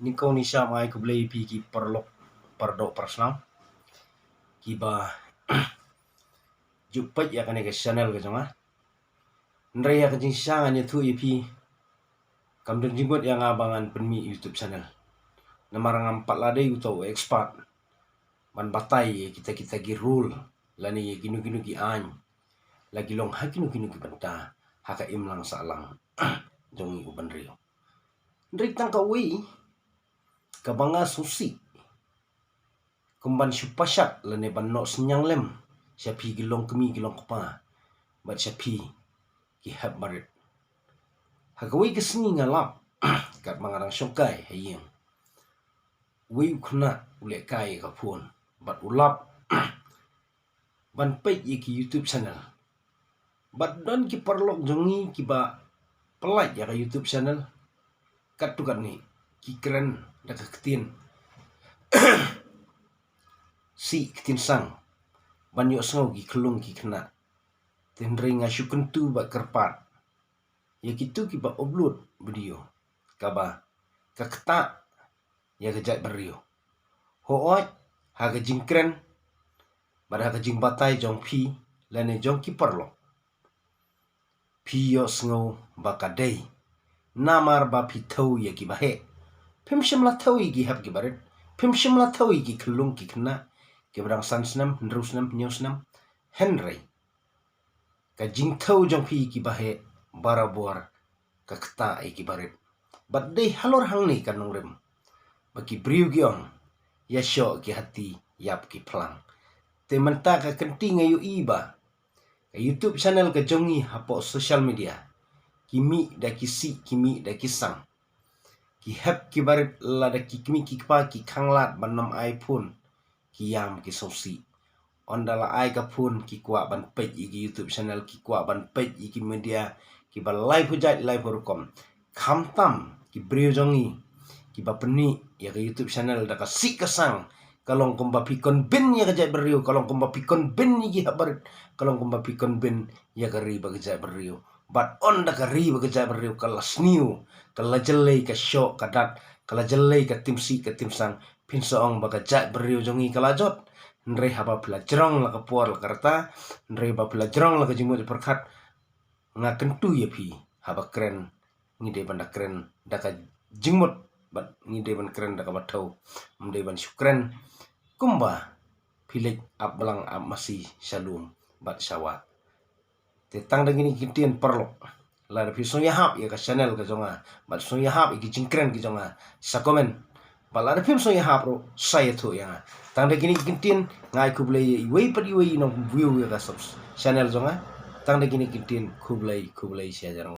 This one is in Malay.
Niko nisha mai kublai pi ki perlok pardok personal kiba jupat ya kan ke channel ke jonga ndre ya kan sanga ni thu ipi kamdeng jinggot yang abangan penmi YouTube channel namarang empat lade utau expert man batai kita gi rule lani ginu ki an lagi long hakinu ki banta haka imlang salang jongi uban rio ndre tangka wi kabanga susi kumban supasat lane banno senyang lem siapi gilong kepa bat siapi ki hab marit hagawi kesini ngalap kat mangarang syokai hayeng wi khuna ule kai ka phone bat ulap ban page ki YouTube channel bat don ki perlok jongi ki ba pelaj ya ka YouTube channel kat tukan ni ki keren dak ketin si ketin sang banyo sngau ki kelung ki kena tendring asyukun tu ba kerpat ya kitu ki ba upload video kaba kakta ya gejat berio hooj ha gejing keren bar ha gejing batai jong pi lane jong ki perlo pi yo sngau ba kadai namar ba pi thau ya ki ba he Pim shimla tawi gi hab gi barit pim shimla tawi gi kelung ki kena ke brang sansnam ndrusnam nyusnam henry ka jing thau jong pi ki bahe barabor ka kta e ki barit bat dei halor hang ni kanong rem baki briu gion ya sho ki hati yap ki plang te menta ka kenti ngayu iba ka YouTube channel ka jongi hapo social media kimi da kisi kimi da kisang ki hep ki barit lada ki kimi ki pa ki khanglat banam iPhone ki yam ki sosi ondala ai ka phone ki kwa ban page ki YouTube channel ki kwa ban page ki media ki ba live hujat live rukom khamtam ki briojongi ki ba peni ya ka YouTube channel da ka si kasang kalong kumba pikon bin ya ka jai berio kalong kumba pikon bin ni ki habarit kalong kumba pikon bin ya ka ri ba ka jai berio but on da ka ri ba ka jai berio kalas new kala jelai ka show kadat kala jelai ka timsi ka timsang pinsoong ba ka jai berio jongi kala jot ndre haba pelajarong la ka por la karta ndre ba pelajarong la ka jimut perkhat nga kentu ya pi haba keren ngide banda keren da ka jingmut bat ngide ban keren da ka bathau mde ban syukren kumba pilek ablang masih shalom bat syawat tetang dagini kitien perlo la da piso ya hap ya ka channel ka jonga bat so ya hap ki jingkren ki jonga sa komen bala da piso ya hap ro saya tu ya tang dagini kitien ngai kublai wei padi wei no view ya ka channel jonga tang dagini kitien kublai sia jarang